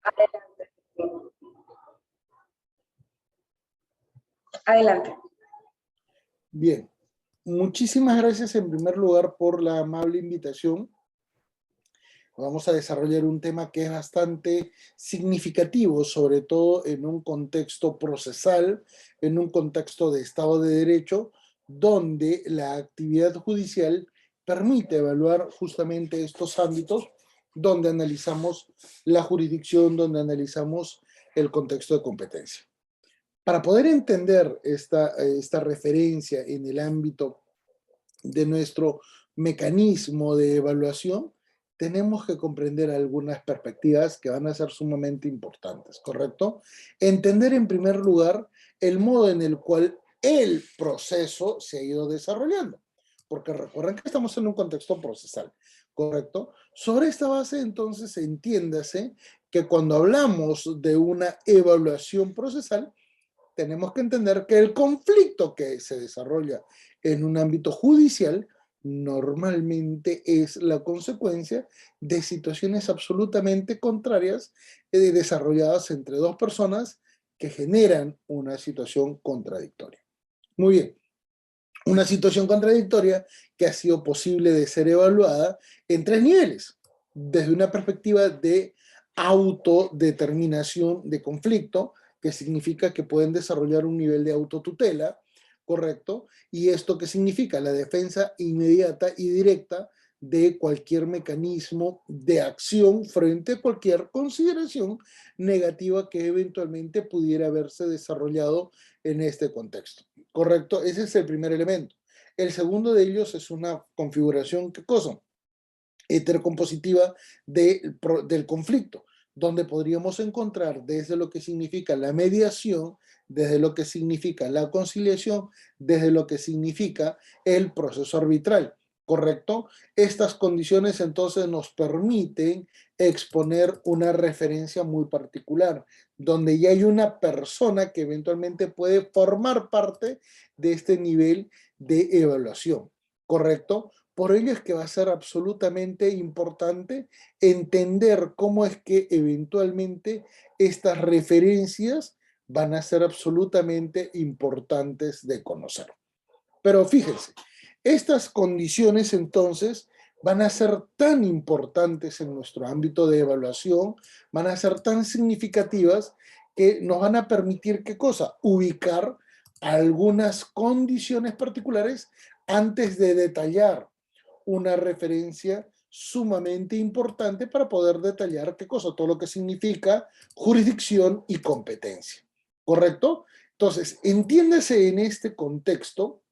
Adelante. Adelante. Bien, muchísimas gracias en primer lugar por la amable invitación. Vamos a desarrollar un tema que es bastante significativo, sobre todo en un contexto procesal, en un contexto de Estado de Derecho, donde la actividad judicial permite evaluar justamente estos ámbitos, donde analizamos la jurisdicción, donde analizamos el contexto de competencia. Para poder entender esta referencia en el ámbito de nuestro mecanismo de evaluación, tenemos que comprender algunas perspectivas que van a ser sumamente importantes, ¿correcto? Entender en primer lugar el modo en el cual el proceso se ha ido desarrollando, porque recuerden que estamos en un contexto procesal, ¿correcto? Sobre esta base, entonces, entiéndase que cuando hablamos de una evaluación procesal, tenemos que entender que el conflicto que se desarrolla en un ámbito judicial normalmente es la consecuencia de situaciones absolutamente contrarias desarrolladas entre dos personas que generan una situación contradictoria. Muy bien, una situación contradictoria que ha sido posible de ser evaluada en tres niveles, desde una perspectiva de autodeterminación de conflicto, que significa que pueden desarrollar un nivel de autotutela, ¿correcto? ¿Y esto qué significa? La defensa inmediata y directa de cualquier mecanismo de acción frente a cualquier consideración negativa que eventualmente pudiera haberse desarrollado en este contexto, ¿correcto? Ese es el primer elemento. El segundo de ellos es una configuración, ¿qué cosa? Heterocompositiva del conflicto, donde podríamos encontrar desde lo que significa la mediación, desde lo que significa la conciliación, desde lo que significa el proceso arbitral, ¿correcto? Estas condiciones entonces nos permiten exponer una referencia muy particular, donde ya hay una persona que eventualmente puede formar parte de este nivel de evaluación, ¿correcto? Por ello es que va a ser absolutamente importante entender cómo es que eventualmente estas referencias van a ser absolutamente importantes de conocer. Pero fíjense, estas condiciones entonces van a ser tan importantes en nuestro ámbito de evaluación, van a ser tan significativas que nos van a permitir, ¿qué cosa? Ubicar algunas condiciones particulares antes de detallar una referencia sumamente importante para poder detallar qué cosa, todo lo que significa jurisdicción y competencia, ¿correcto? Entonces, entiéndase en este contexto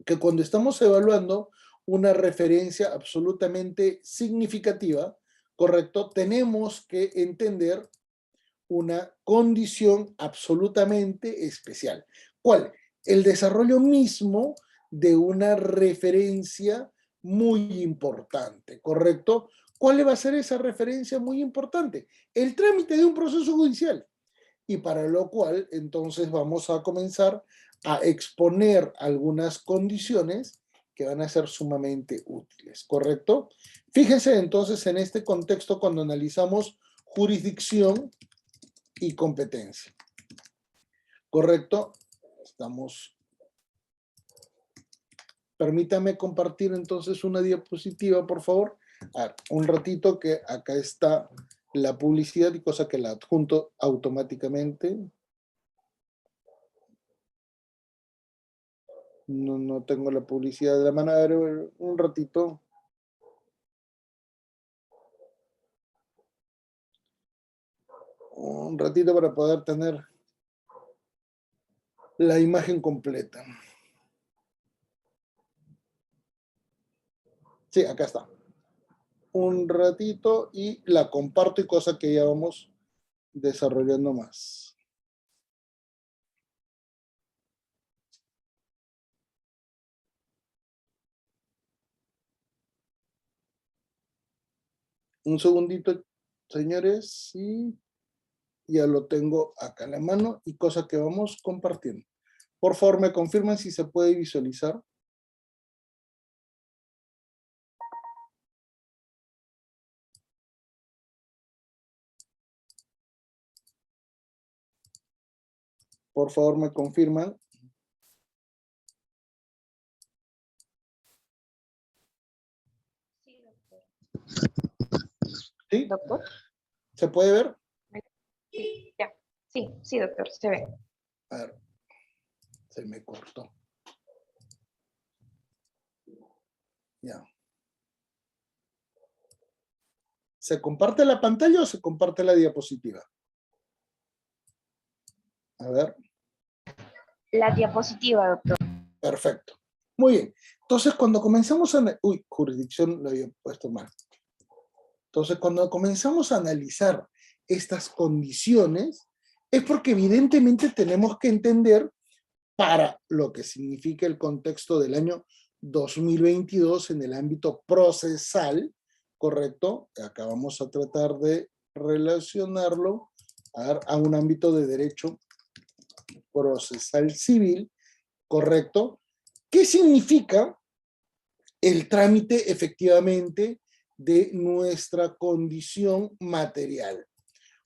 que cuando estamos evaluando una referencia absolutamente significativa, ¿correcto? Tenemos que entender una condición absolutamente especial. ¿Cuál? El desarrollo mismo de una referencia muy importante, ¿correcto? ¿Cuál va a ser esa referencia muy importante? El trámite de un proceso judicial. Y para lo cual, entonces, vamos a comenzar a exponer algunas condiciones que van a ser sumamente útiles, ¿correcto? Fíjense entonces en este contexto cuando analizamos jurisdicción y competencia, ¿correcto? Estamos... Permítame compartir entonces una diapositiva, por favor. A ver, un ratito que acá está la publicidad y cosa que la adjunto automáticamente. No tengo la publicidad de la mano. A ver, un ratito. Un ratito para poder tener la imagen completa. Sí, acá está. Un ratito y la comparto y cosa que ya vamos desarrollando más. Un segundito, señores, y ya lo tengo acá en la mano y cosa que vamos compartiendo. Por favor, me confirman si se puede visualizar. Por favor, me confirman. ¿Sí? Doctor. ¿Se puede ver? Sí, ya. Sí, doctor, se ve. A ver, se me cortó. Ya. ¿Se comparte la pantalla o se comparte la diapositiva? A ver. La diapositiva, doctor. Perfecto. Muy bien. Entonces, cuando comenzamos a... Uy, jurisdicción lo había puesto mal. Entonces, cuando comenzamos a analizar estas condiciones, es porque evidentemente tenemos que entender para lo que significa el contexto del año 2022 en el ámbito procesal, ¿correcto? Acá vamos a tratar de relacionarlo a un ámbito de derecho procesal civil, ¿correcto? ¿Qué significa el trámite efectivamente de nuestra condición material?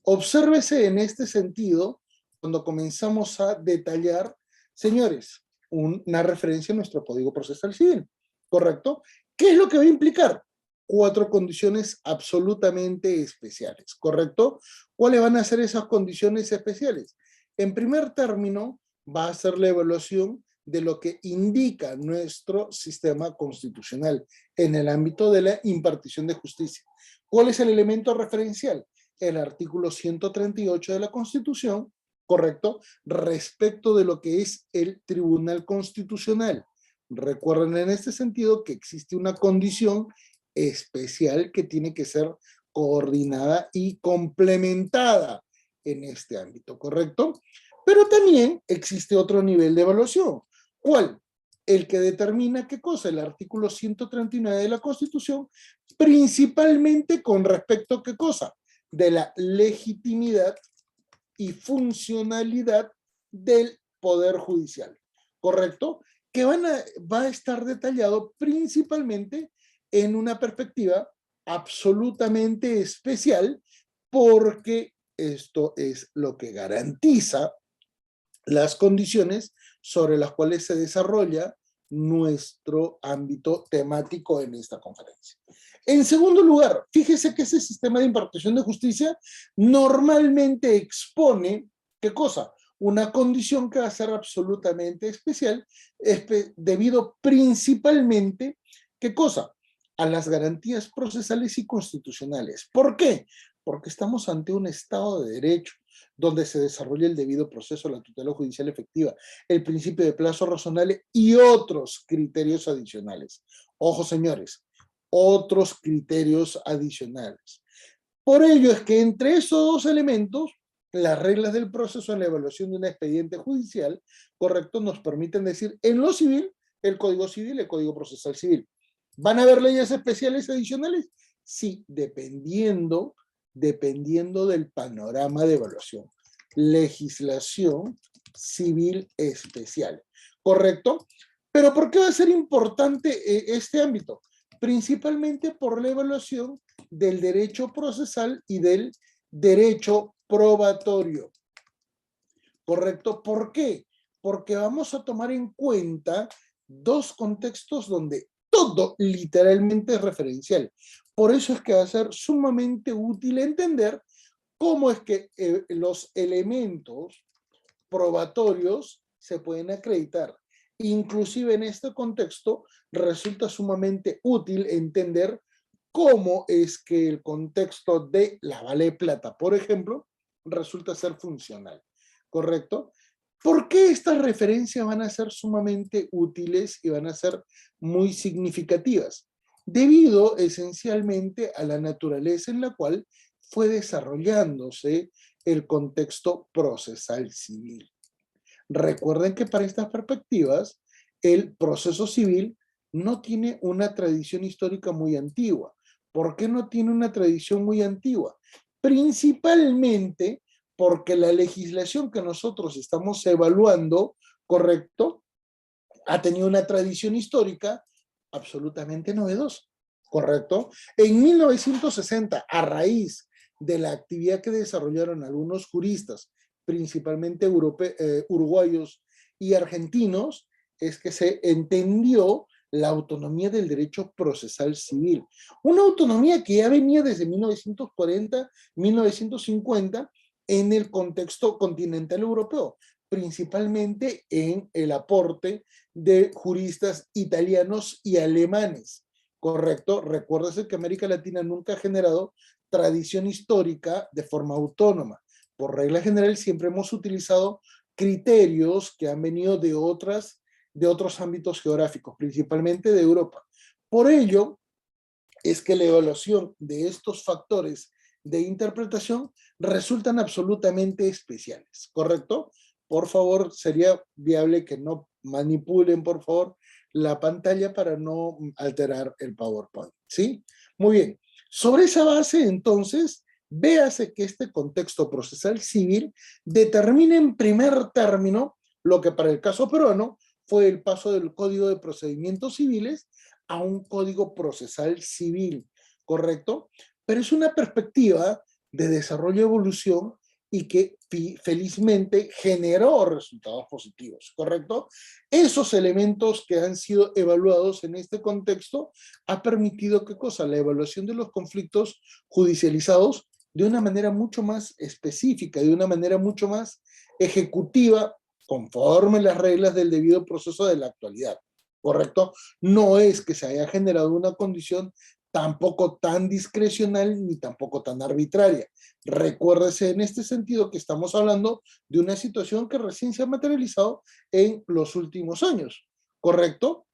Obsérvese en este sentido cuando comenzamos a detallar, señores, una referencia a nuestro Código Procesal Civil, ¿correcto? ¿Qué es lo que va a implicar? 4 condiciones absolutamente especiales, ¿correcto? ¿Cuáles van a ser esas condiciones especiales? En primer término, va a ser la evaluación de lo que indica nuestro sistema constitucional en el ámbito de la impartición de justicia. ¿Cuál es el elemento referencial? El artículo 138 de la Constitución, ¿correcto? Respecto de lo que es el Tribunal Constitucional. Recuerden en este sentido que existe una condición especial que tiene que ser coordinada y complementada en este ámbito, ¿correcto? Pero también existe otro nivel de evaluación. ¿Cuál? El que determina qué cosa, el artículo 139 de la Constitución, principalmente con respecto a qué cosa, de la legitimidad y funcionalidad del Poder Judicial, ¿correcto? Que va a estar detallado principalmente en una perspectiva absolutamente especial, porque esto es lo que garantiza las condiciones sobre las cuales se desarrolla nuestro ámbito temático en esta conferencia. En segundo lugar, fíjese que ese sistema de impartición de justicia normalmente expone, ¿qué cosa? Una condición que va a ser absolutamente especial, debido principalmente, ¿qué cosa? A las garantías procesales y constitucionales. ¿Por qué? Porque estamos ante un Estado de Derecho, donde se desarrolla el debido proceso, la tutela judicial efectiva, el principio de plazo razonable y otros criterios adicionales. Ojo, señores, otros criterios adicionales. Por ello es que entre esos dos elementos, las reglas del proceso en la evaluación de un expediente judicial, correcto, nos permiten decir en lo civil, el Código Civil, el Código Procesal Civil. ¿Van a haber leyes especiales adicionales? Sí, dependiendo del panorama de evaluación. Legislación civil especial, ¿correcto? Pero ¿por qué va a ser importante este ámbito? Principalmente por la evaluación del derecho procesal y del derecho probatorio, ¿correcto? ¿Por qué? Porque vamos a tomar en cuenta dos contextos donde todo literalmente es referencial. Por eso es que va a ser sumamente útil entender cómo es que los elementos probatorios se pueden acreditar. Inclusive en este contexto resulta sumamente útil entender cómo es que el contexto de la Vale de Plata, por ejemplo, resulta ser funcional, ¿correcto? ¿Por qué estas referencias van a ser sumamente útiles y van a ser muy significativas? Debido esencialmente a la naturaleza en la cual fue desarrollándose el contexto procesal civil. Recuerden que para estas perspectivas, el proceso civil no tiene una tradición histórica muy antigua. ¿Por qué no tiene una tradición muy antigua? Principalmente porque la legislación que nosotros estamos evaluando, ¿correcto?, ha tenido una tradición histórica absolutamente novedosa, ¿correcto? En 1960, a raíz de la actividad que desarrollaron algunos juristas principalmente uruguayos y argentinos, es que se entendió la autonomía del derecho procesal civil. Una autonomía que ya venía desde 1940, 1950 en el contexto continental europeo, principalmente en el aporte de juristas italianos y alemanes. ¿Correcto? Recuérdese que América Latina nunca ha generado tradición histórica de forma autónoma. Por regla general siempre hemos utilizado criterios que han venido de otros ámbitos geográficos, principalmente de Europa. Por ello es que la evaluación de estos factores de interpretación resultan absolutamente especiales, ¿correcto? Por favor, sería viable que no manipulen, por favor, la pantalla para no alterar el PowerPoint, ¿sí? Muy bien. Sobre esa base, entonces, véase que este contexto procesal civil determina en primer término lo que para el caso peruano fue el paso del Código de Procedimientos Civiles a un Código Procesal Civil, ¿correcto? Pero es una perspectiva de desarrollo y evolución y que felizmente generó resultados positivos, ¿correcto? Esos elementos que han sido evaluados en este contexto ha permitido, ¿qué cosa? La evaluación de los conflictos judicializados de una manera mucho más específica, de una manera mucho más ejecutiva, conforme las reglas del debido proceso de la actualidad, ¿correcto? No es que se haya generado una condición tampoco tan discrecional ni tampoco tan arbitraria. Recuérdese en este sentido que estamos hablando de una situación que recién se ha materializado en los últimos años, ¿correcto?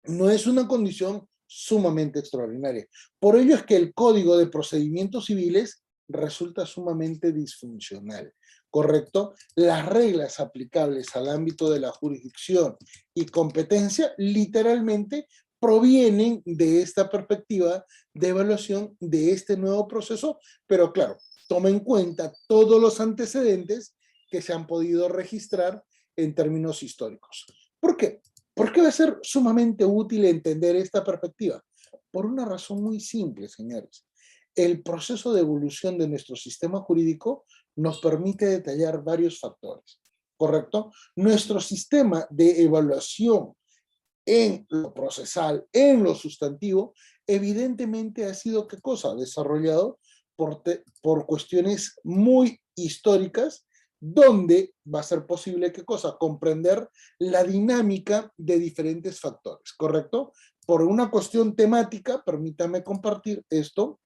No es una condición sumamente extraordinaria. Por ello es que el Código de Procedimientos Civiles resulta sumamente disfuncional, ¿correcto? Las reglas aplicables al ámbito de la jurisdicción y competencia literalmente provienen de esta perspectiva de evaluación de este nuevo proceso, pero claro, toma en cuenta todos los antecedentes que se han podido registrar en términos históricos. ¿Por qué? ¿Por qué va a ser sumamente útil entender esta perspectiva? Por una razón muy simple, señores. El proceso de evolución de nuestro sistema jurídico nos permite detallar varios factores, ¿correcto? Nuestro sistema de evaluación en lo procesal, en lo sustantivo, evidentemente ha sido, ¿qué cosa? Desarrollado por cuestiones muy históricas, donde va a ser posible, ¿qué cosa? Comprender la dinámica de diferentes factores, ¿correcto? Por una cuestión temática, permítame compartir esto,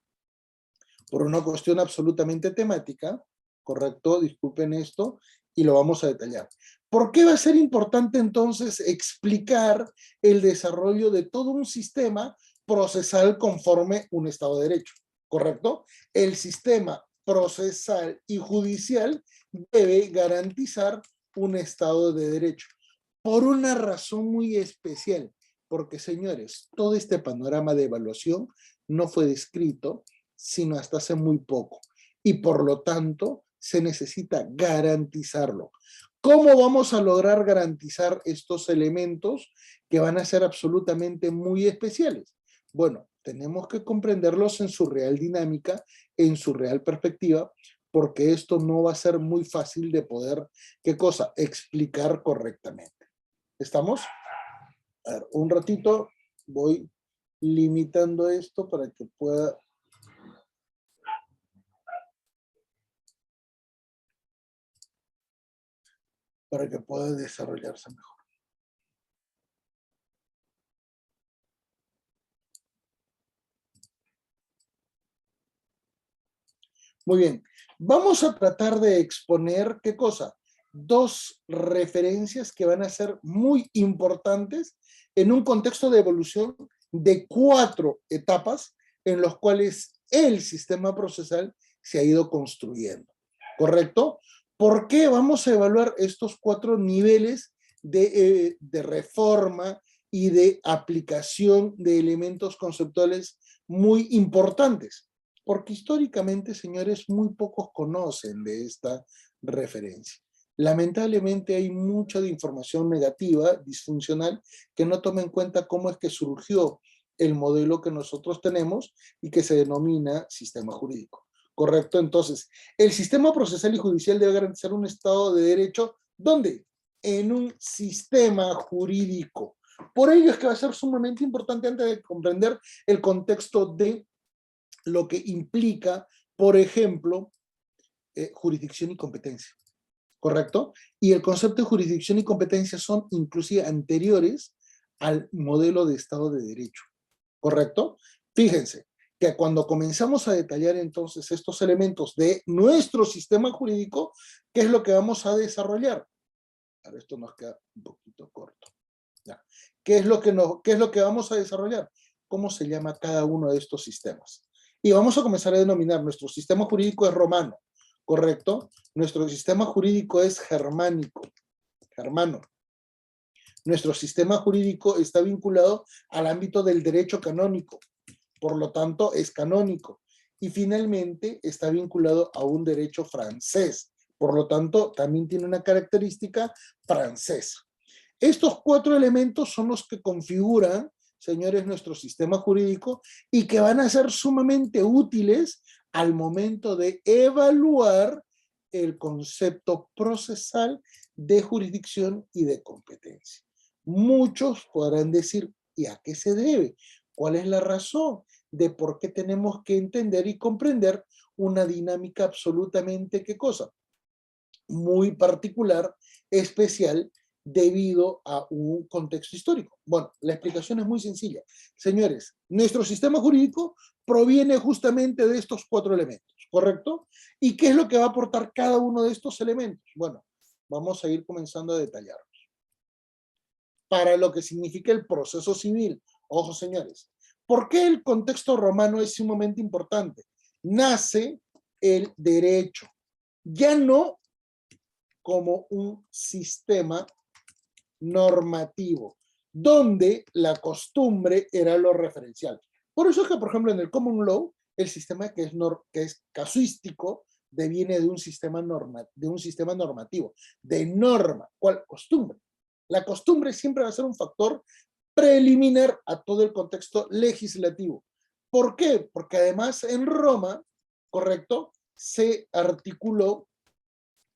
por una cuestión absolutamente temática, ¿correcto? Disculpen esto, y lo vamos a detallar. ¿Por qué va a ser importante entonces explicar el desarrollo de todo un sistema procesal conforme un Estado de Derecho? ¿Correcto? El sistema procesal y judicial debe garantizar un Estado de Derecho. Por una razón muy especial, porque señores, todo este panorama de evaluación no fue descrito sino hasta hace muy poco. Y por lo tanto, se necesita garantizarlo. ¿Cómo vamos a lograr garantizar estos elementos que van a ser absolutamente muy especiales? Bueno, tenemos que comprenderlos en su real dinámica, en su real perspectiva, porque esto no va a ser muy fácil de poder, ¿qué cosa? Explicar correctamente. ¿Estamos? A ver, un ratito voy limitando esto para que pueda desarrollarse mejor. Muy bien, vamos a tratar de exponer, ¿qué cosa? Dos referencias que van a ser muy importantes en un contexto de evolución de 4 etapas en los cuales el sistema procesal se ha ido construyendo, ¿correcto? ¿Por qué vamos a evaluar estos 4 niveles de reforma y de aplicación de elementos conceptuales muy importantes? Porque históricamente, señores, muy pocos conocen de esta referencia. Lamentablemente hay mucha de información negativa, disfuncional, que no toma en cuenta cómo es que surgió el modelo que nosotros tenemos y que se denomina sistema jurídico. ¿correcto? Entonces, el sistema procesal y judicial debe garantizar un Estado de Derecho, ¿dónde? En un sistema jurídico. Por ello es que va a ser sumamente importante antes de comprender el contexto de lo que implica, por ejemplo, jurisdicción y competencia, ¿correcto? Y el concepto de jurisdicción y competencia son inclusive anteriores al modelo de Estado de Derecho, ¿correcto? Fíjense que cuando comenzamos a detallar entonces estos elementos de nuestro sistema jurídico, ¿qué es lo que vamos a desarrollar? A ver, esto nos queda un poquito corto. ¿Ya? ¿Qué es lo que vamos a desarrollar? ¿Cómo se llama cada uno de estos sistemas? Y vamos a comenzar a denominar, nuestro sistema jurídico es romano, ¿correcto? Nuestro sistema jurídico es germano. Nuestro sistema jurídico está vinculado al ámbito del derecho canónico, por lo tanto es canónico. Y finalmente está vinculado a un derecho francés, por lo tanto también tiene una característica francesa. Estos 4 elementos son los que configuran, señores, nuestro sistema jurídico y que van a ser sumamente útiles al momento de evaluar el concepto procesal de jurisdicción y de competencia. Muchos podrán decir, ¿y a qué se debe? ¿Cuál es la razón de por qué tenemos que entender y comprender una dinámica absolutamente, ¿qué cosa? Muy particular, especial, debido a un contexto histórico. Bueno, la explicación es muy sencilla. Señores, nuestro sistema jurídico proviene justamente de estos 4 elementos, ¿correcto? ¿Y qué es lo que va a aportar cada uno de estos elementos? Bueno, vamos a ir comenzando a detallarlos. Para lo que significa el proceso civil, ojo señores, ¿por qué el contexto romano es sumamente importante? Nace el derecho, ya no como un sistema normativo, donde la costumbre era lo referencial. Por eso es que, por ejemplo, en el common law, el sistema que es casuístico deviene de un sistema normativo, de norma. ¿Cuál? Costumbre. La costumbre siempre va a ser un factor preliminar a todo el contexto legislativo. ¿Por qué? Porque además en Roma, ¿correcto?, se articuló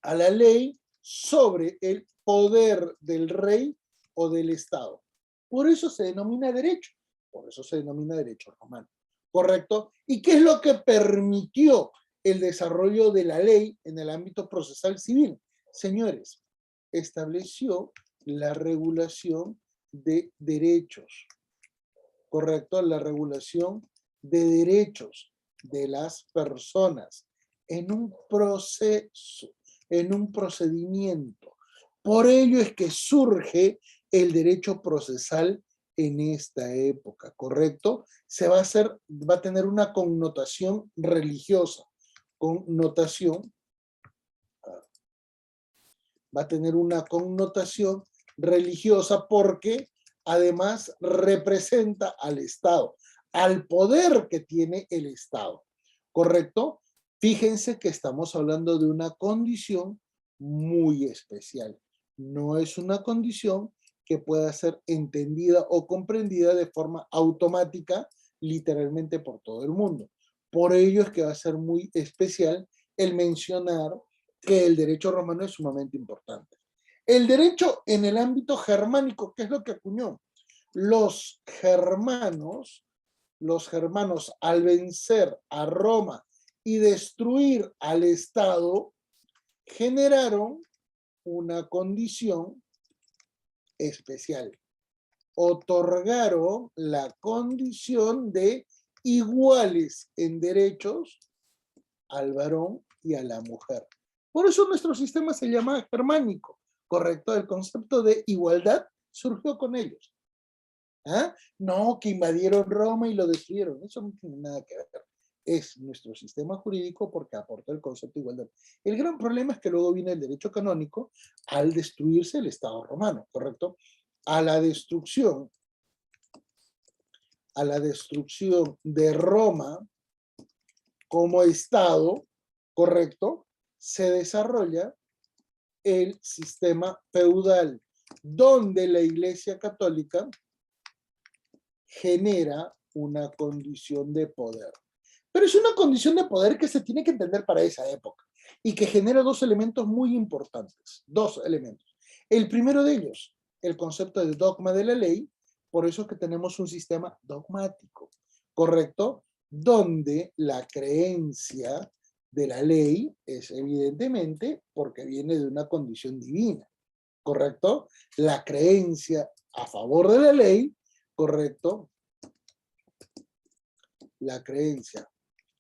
a la ley sobre el poder del rey o del Estado. Por eso se denomina derecho, por eso se denomina derecho romano, ¿correcto? ¿Y qué es lo que permitió el desarrollo de la ley en el ámbito procesal civil? Señores, estableció la regulación de derechos, ¿correcto? La regulación de derechos de las personas en un proceso, en un procedimiento. Por ello es que surge el derecho procesal en esta época, ¿correcto? Va a tener una connotación religiosa, va a tener una connotación religiosa porque además representa al Estado, al poder que tiene el Estado, ¿correcto? Fíjense que estamos hablando de una condición muy especial. No es una condición que pueda ser entendida o comprendida de forma automática, literalmente por todo el mundo. Por ello es que va a ser muy especial el mencionar que el derecho romano es sumamente importante. El derecho en el ámbito germánico, ¿qué es lo que acuñó? Los germanos al vencer a Roma y destruir al Estado, generaron una condición especial. Otorgaron la condición de iguales en derechos al varón y a la mujer. Por eso nuestro sistema se llama germánico, ¿correcto? El concepto de igualdad surgió con ellos. ¿Ah? No, que invadieron Roma y lo destruyeron. Eso no tiene nada que ver. Es nuestro sistema jurídico porque aportó el concepto de igualdad. El gran problema es que luego viene el derecho canónico al destruirse el Estado romano, ¿correcto? A la destrucción de Roma como Estado, ¿correcto?, se desarrolla el sistema feudal, donde la Iglesia Católica genera una condición de poder. Pero es una condición de poder que se tiene que entender para esa época y que genera dos elementos muy importantes, dos elementos. El primero de ellos, el concepto de dogma de la ley, por eso es que tenemos un sistema dogmático, ¿correcto? Donde la creencia de la ley es evidentemente porque viene de una condición divina, ¿correcto? La creencia a favor de la ley, ¿correcto? La creencia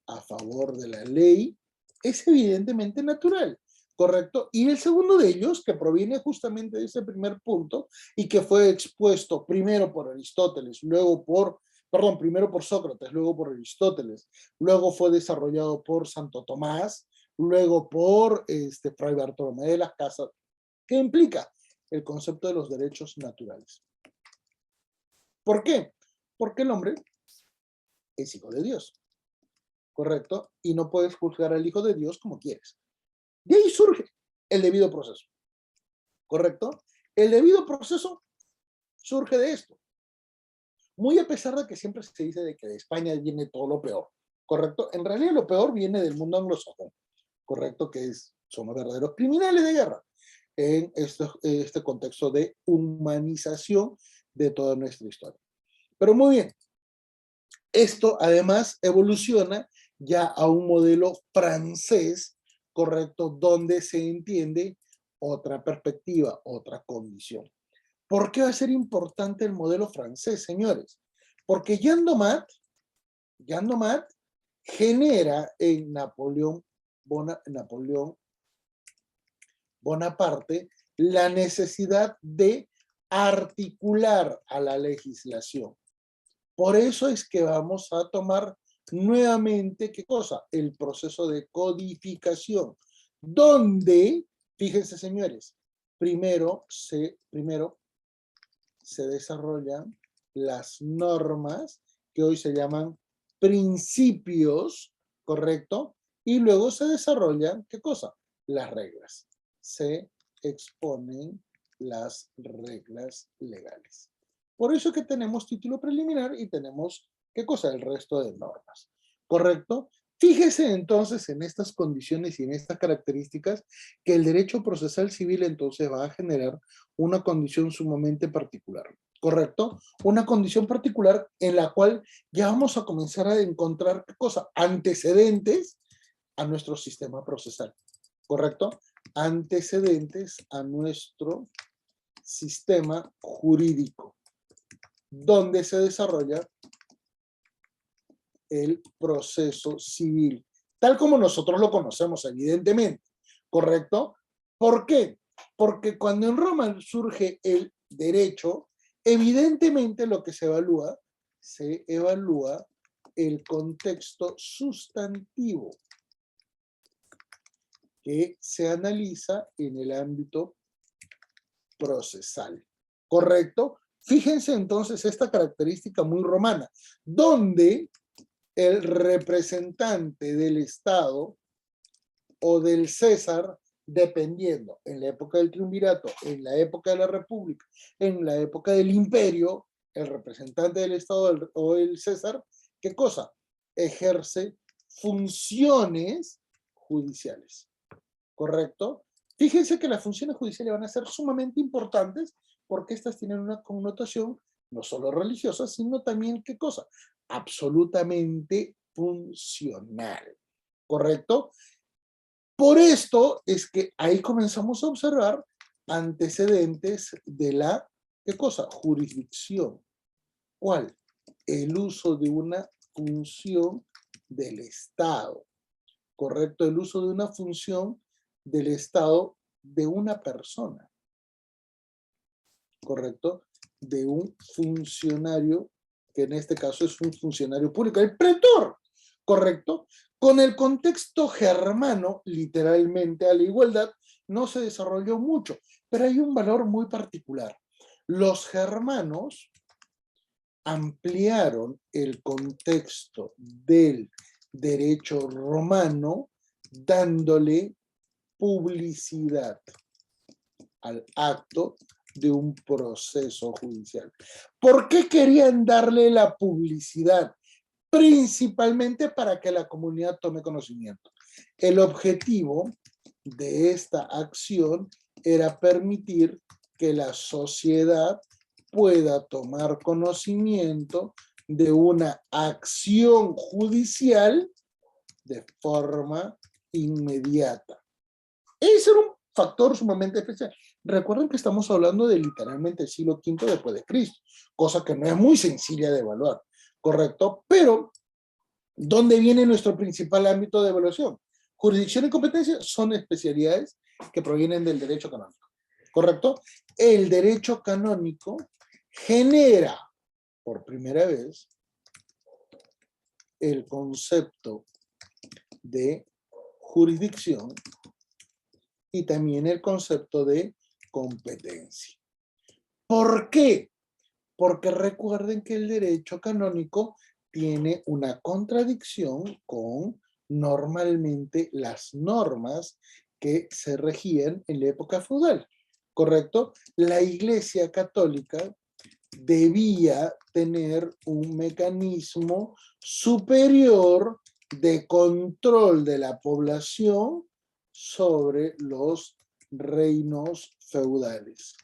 a favor de la ley es evidentemente natural, ¿correcto? Y el segundo de ellos, que proviene justamente de ese primer punto y que fue expuesto primero por Aristóteles, primero por Sócrates, luego por Aristóteles, luego fue desarrollado por Santo Tomás, luego por Fray Bartolomé de las Casas, que implica el concepto de los derechos naturales. ¿Por qué? Porque el hombre es hijo de Dios, ¿correcto? Y no puedes juzgar al Hijo de Dios como quieres. De ahí surge el debido proceso, ¿correcto? El debido proceso surge de esto. Muy a pesar de que siempre se dice de que de España viene todo lo peor, ¿correcto? En realidad lo peor viene del mundo anglosajón, ¿correcto? Son los verdaderos criminales de guerra en este contexto de humanización de toda nuestra historia. Pero muy bien, esto además evoluciona ya a un modelo francés, ¿correcto? Donde se entiende otra perspectiva, otra condición. ¿Por qué va a ser importante el modelo francés, señores? Porque Jean Domat genera en Napoleón Bonaparte la necesidad de articular a la legislación. Por eso es que vamos a tomar nuevamente, ¿qué cosa? El proceso de codificación, donde, fíjense señores, primero se desarrollan las normas que hoy se llaman principios, ¿correcto? Y luego se desarrollan, ¿qué cosa? Las reglas. Se exponen las reglas legales. Por eso es que tenemos título preliminar y tenemos, ¿qué cosa? El resto de normas, ¿correcto? Fíjese entonces en estas condiciones y en estas características que el derecho procesal civil entonces va a generar una condición sumamente particular, ¿correcto? Una condición particular en la cual ya vamos a comenzar a encontrar, ¿qué cosa? Antecedentes a nuestro sistema procesal, ¿correcto? Antecedentes a nuestro sistema jurídico, donde se desarrolla el proceso civil, tal como nosotros lo conocemos, evidentemente, ¿correcto? ¿Por qué? Porque cuando en Roma surge el derecho, evidentemente lo que se evalúa el contexto sustantivo que se analiza en el ámbito procesal, ¿correcto? Fíjense entonces esta característica muy romana, donde el representante del Estado o del César, dependiendo en la época del triunvirato, en la época de la República, en la época del Imperio, el representante del Estado o el César, ¿qué cosa? Ejerce funciones judiciales, ¿correcto? Fíjense que las funciones judiciales van a ser sumamente importantes porque estas tienen una connotación no solo religiosa, sino también, ¿qué cosa? Absolutamente funcional, ¿correcto? Por esto es que ahí comenzamos a observar antecedentes de la, ¿qué cosa? Jurisdicción. ¿Cuál? El uso de una función del Estado, ¿correcto? El uso de una función del Estado de una persona, ¿correcto? De un funcionario, que en este caso es un funcionario público, el pretor, ¿correcto? Con el contexto germano, literalmente a la igualdad, no se desarrolló mucho, pero hay un valor muy particular. Los germanos ampliaron el contexto del derecho romano dándole publicidad al acto de un proceso judicial. ¿Por qué querían darle la publicidad? principalmente para que la comunidad tome conocimiento. El objetivo de esta acción era permitir que la sociedad pueda tomar conocimiento de una acción judicial de forma inmediata. Ese era un factor sumamente especial. Recuerden que estamos hablando de literalmente el siglo V después de Cristo, cosa que no es muy sencilla de evaluar, ¿correcto? Pero, ¿dónde viene nuestro principal ámbito de evaluación? Jurisdicción y competencia son especialidades que provienen del derecho canónico, ¿correcto? El derecho canónico genera por primera vez el concepto de jurisdicción y también el concepto de competencia. ¿Por qué? Porque recuerden que el derecho canónico tiene una contradicción con normalmente las normas que se regían en la época feudal, ¿correcto? La Iglesia Católica debía tener un mecanismo superior de control de la población sobre los reinos feudales.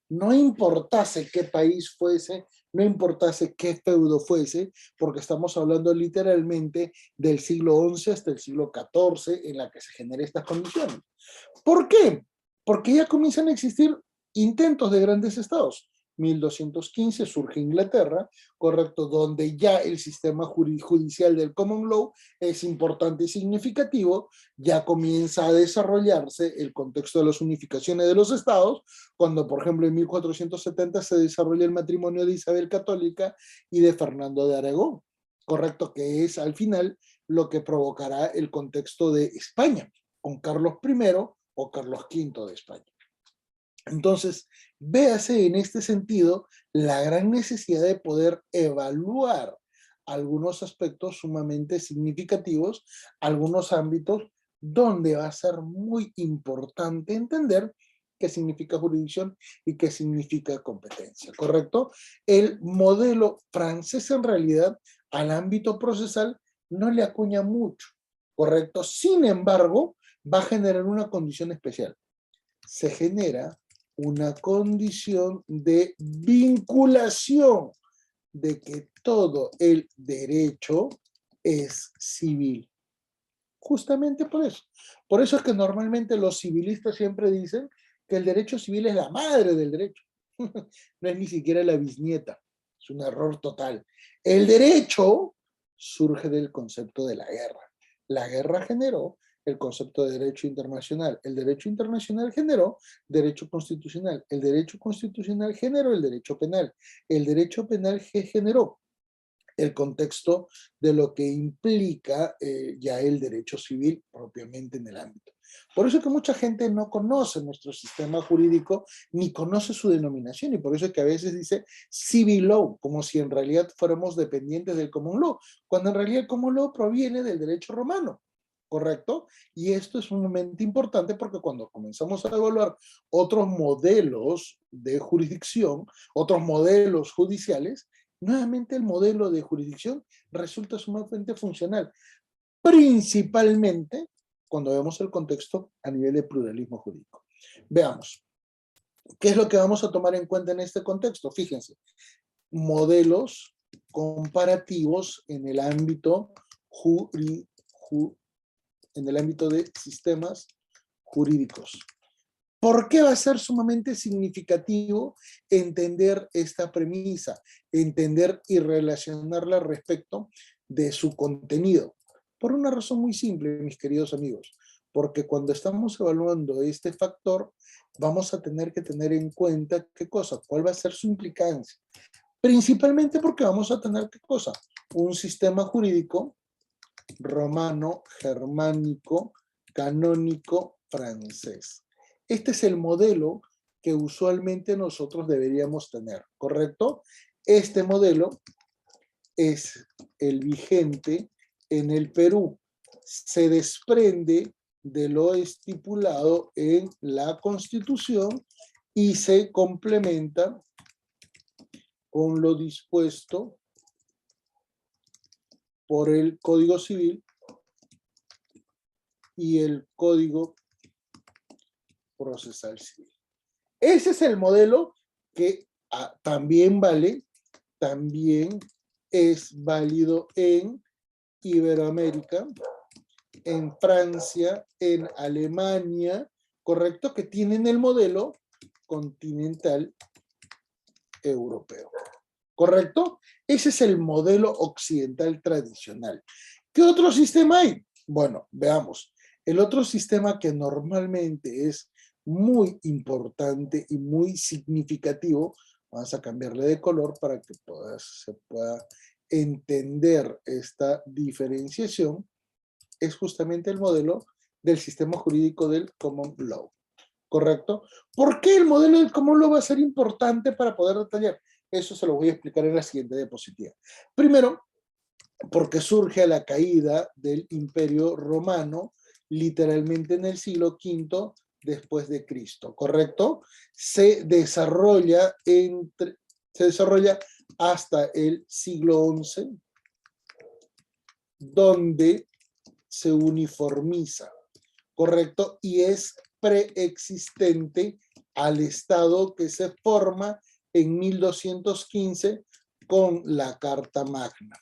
No importase qué país fuese, no importase qué feudo fuese, porque estamos hablando literalmente del siglo XI hasta el siglo XIV en la que se generan estas condiciones. ¿Por qué? Porque ya comienzan a existir intentos de grandes estados. 1215 surge Inglaterra, correcto, donde ya el sistema judicial del common law es importante y significativo, ya comienza a desarrollarse el contexto de las unificaciones de los estados, cuando por ejemplo en 1470 se desarrolla el matrimonio de Isabel Católica y de Fernando de Aragón, correcto, que es al final lo que provocará el contexto de España, con Carlos I o Carlos V de España. Entonces, véase en este sentido la gran necesidad de poder evaluar algunos aspectos sumamente significativos, algunos ámbitos donde va a ser muy importante entender qué significa jurisdicción y qué significa competencia, ¿correcto? El modelo francés en realidad al ámbito procesal no le acuña mucho, ¿correcto? Sin embargo, va a generar una condición especial. Se genera una condición de vinculación de que todo el derecho es civil. Justamente por eso. Por eso es que normalmente los civilistas siempre dicen que el derecho civil es la madre del derecho. No es ni siquiera la bisnieta. Es un error total. El derecho surge del concepto de la guerra. La guerra generó el concepto de derecho internacional. El derecho internacional generó derecho constitucional. El derecho constitucional generó el derecho penal. El derecho penal generó el contexto de lo que implica ya el derecho civil propiamente en el ámbito. Por eso es que mucha gente no conoce nuestro sistema jurídico ni conoce su denominación, y por eso es que a veces dice civil law, como si en realidad fuéramos dependientes del common law, cuando en realidad el common law proviene del derecho romano, ¿correcto? Y esto es sumamente importante porque cuando comenzamos a evaluar otros modelos de jurisdicción, otros modelos judiciales, nuevamente el modelo de jurisdicción resulta sumamente funcional, principalmente cuando vemos el contexto a nivel de pluralismo jurídico. Veamos, ¿qué es lo que vamos a tomar en cuenta en este contexto? Fíjense, modelos comparativos en el ámbito de sistemas jurídicos. ¿Por qué va a ser sumamente significativo entender esta premisa, entender y relacionarla respecto de su contenido? Por una razón muy simple, mis queridos amigos, porque cuando estamos evaluando este factor, vamos a tener que tener en cuenta qué cosa, cuál va a ser su implicancia. Principalmente porque vamos a tener qué cosa, un sistema jurídico romano, germánico, canónico, francés. Este es el modelo que usualmente nosotros deberíamos tener, ¿correcto? Este modelo es el vigente en el Perú. Se desprende de lo estipulado en la Constitución y se complementa con lo dispuesto por el Código Civil y el Código Procesal Civil. Ese es el modelo que también es válido en Iberoamérica, en Francia, en Alemania, ¿correcto? Que tienen el modelo continental europeo, ¿correcto? Ese es el modelo occidental tradicional. ¿Qué otro sistema hay? Bueno, veamos. El otro sistema que normalmente es muy importante y muy significativo, vamos a cambiarle de color para que se pueda entender esta diferenciación, es justamente el modelo del sistema jurídico del Common Law, ¿correcto? ¿Por qué el modelo del Common Law va a ser importante para poder detallar? Eso se lo voy a explicar en la siguiente diapositiva. Primero, porque surge a la caída del Imperio Romano, literalmente en el siglo V después de Cristo, ¿correcto? Se desarrolla hasta el siglo XI, donde se uniformiza, ¿correcto? Y es preexistente al Estado que se forma en 1215 con la Carta Magna,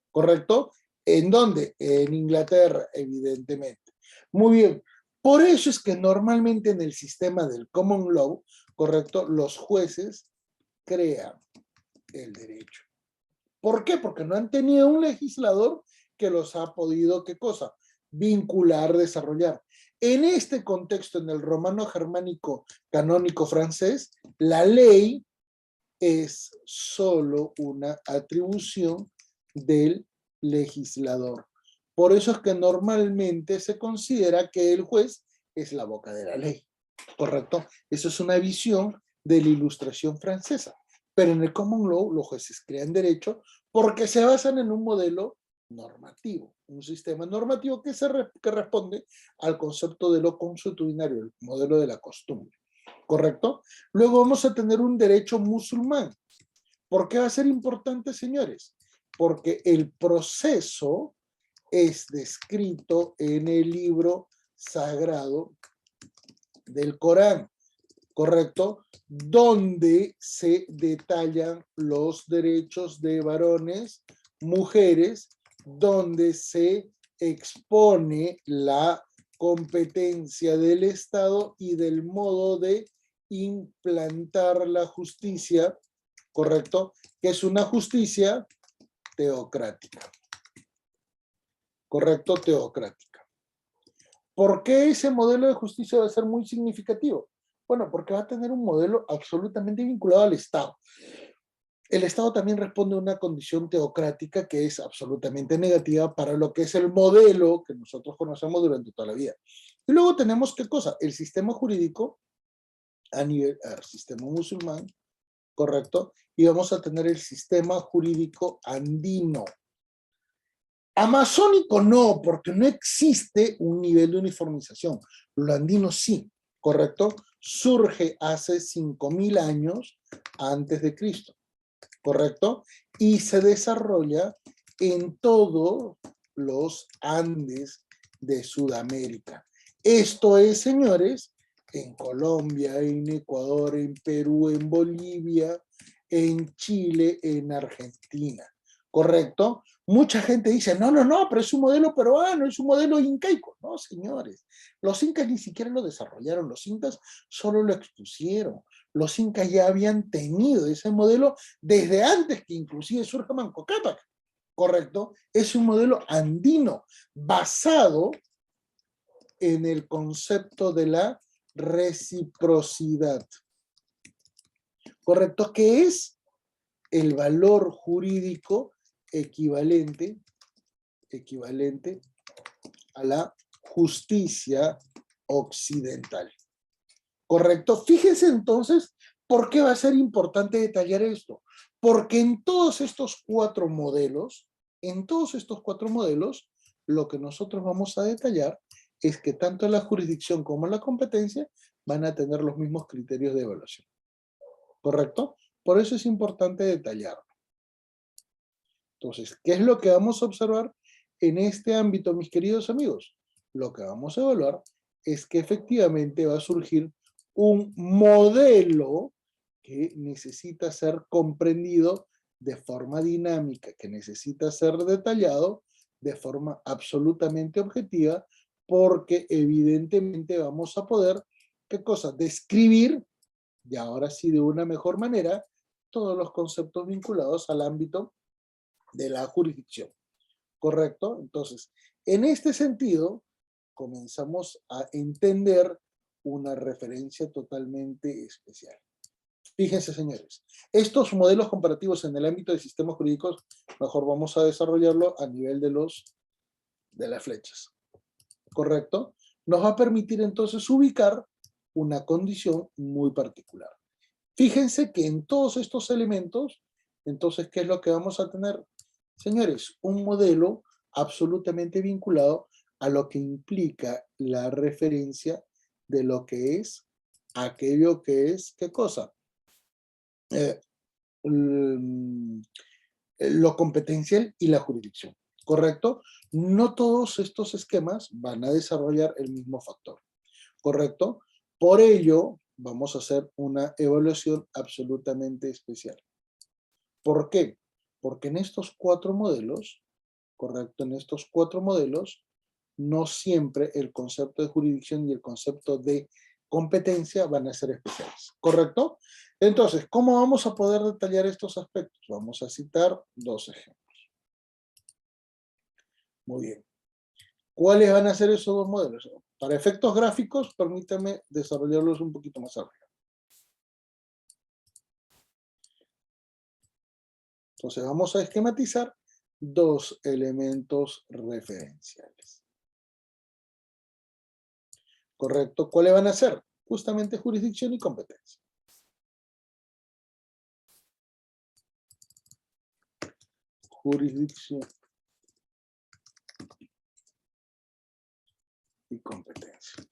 ¿correcto? ¿En dónde? En Inglaterra, evidentemente. Muy bien. Por eso es que normalmente en el sistema del Common Law, ¿correcto? Los jueces crean el derecho. ¿Por qué? Porque no han tenido un legislador que los ha podido, ¿qué cosa? Vincular, desarrollar. En este contexto, en el romano germánico canónico francés, la ley es solo una atribución del legislador. Por eso es que normalmente se considera que el juez es la boca de la ley, ¿correcto? Eso es una visión de la Ilustración francesa. Pero en el Common Law los jueces crean derecho porque se basan en un modelo normativo, un sistema normativo que responde al concepto de lo consuetudinario, el modelo de la costumbre, ¿correcto? Luego vamos a tener un derecho musulmán. ¿Por qué va a ser importante, señores? Porque el proceso es descrito en el libro sagrado del Corán, ¿correcto? Donde se detallan los derechos de varones, mujeres, donde se expone la competencia del Estado y del modo de implantar la justicia, ¿correcto? Que es una justicia teocrática, ¿correcto? Teocrática. ¿Por qué ese modelo de justicia va a ser muy significativo? Bueno, porque va a tener un modelo absolutamente vinculado al Estado. El Estado también responde a una condición teocrática que es absolutamente negativa para lo que es el modelo que nosotros conocemos durante toda la vida. Y luego tenemos, ¿qué cosa? El sistema jurídico a nivel, sistema musulmán, ¿correcto? Y vamos a tener el sistema jurídico andino. Amazónico no, porque no existe un nivel de uniformización. Lo andino sí, ¿correcto? Surge hace 5000 años antes de Cristo, ¿correcto? Y se desarrolla en todos los Andes de Sudamérica. Esto es, señores, en Colombia, en Ecuador, en Perú, en Bolivia, en Chile, en Argentina, ¿correcto? Mucha gente dice, no, pero es un modelo peruano, es un modelo incaico. No, señores, los incas ni siquiera lo desarrollaron, los incas solo lo expusieron. Los incas ya habían tenido ese modelo desde antes que inclusive surja Manco Cápac, ¿correcto? Es un modelo andino basado en el concepto de la reciprocidad, ¿correcto? Que es el valor jurídico equivalente a la justicia occidental, ¿correcto? Fíjense entonces, ¿por qué va a ser importante detallar esto? Porque en todos estos cuatro modelos, lo que nosotros vamos a detallar es que tanto la jurisdicción como la competencia van a tener los mismos criterios de evaluación, ¿correcto? Por eso es importante detallarlo. Entonces, ¿qué es lo que vamos a observar en este ámbito, mis queridos amigos? Lo que vamos a evaluar es que efectivamente va a surgir un modelo que necesita ser comprendido de forma dinámica, que necesita ser detallado de forma absolutamente objetiva, porque evidentemente vamos a poder, ¿qué cosa? Describir, y ahora sí de una mejor manera, todos los conceptos vinculados al ámbito de la jurisdicción. ¿Correcto? Entonces, en este sentido, comenzamos a entender una referencia totalmente especial. Fíjense, señores, estos modelos comparativos en el ámbito de sistemas jurídicos, mejor vamos a desarrollarlo a nivel de las flechas. ¿Correcto? Nos va a permitir entonces ubicar una condición muy particular. Fíjense que en todos estos elementos, entonces, ¿qué es lo que vamos a tener? Señores, un modelo absolutamente vinculado a lo que implica la referencia de lo que es aquello que es, ¿qué cosa? Lo competencial y la jurisdicción, ¿correcto? No todos estos esquemas van a desarrollar el mismo factor, ¿correcto? Por ello, vamos a hacer una evaluación absolutamente especial. ¿Por qué? Porque en estos 4 modelos, ¿correcto? En estos 4 modelos, no siempre el concepto de jurisdicción y el concepto de competencia van a ser especiales, ¿correcto? Entonces, ¿cómo vamos a poder detallar estos aspectos? Vamos a citar 2 ejemplos. Muy bien. ¿Cuáles van a ser esos 2 modelos? Para efectos gráficos, permítame desarrollarlos un poquito más arriba. Entonces, vamos a esquematizar 2 elementos referenciales. ¿Correcto? ¿Cuáles van a ser? Justamente jurisdicción y competencia. Jurisdicción y competencia.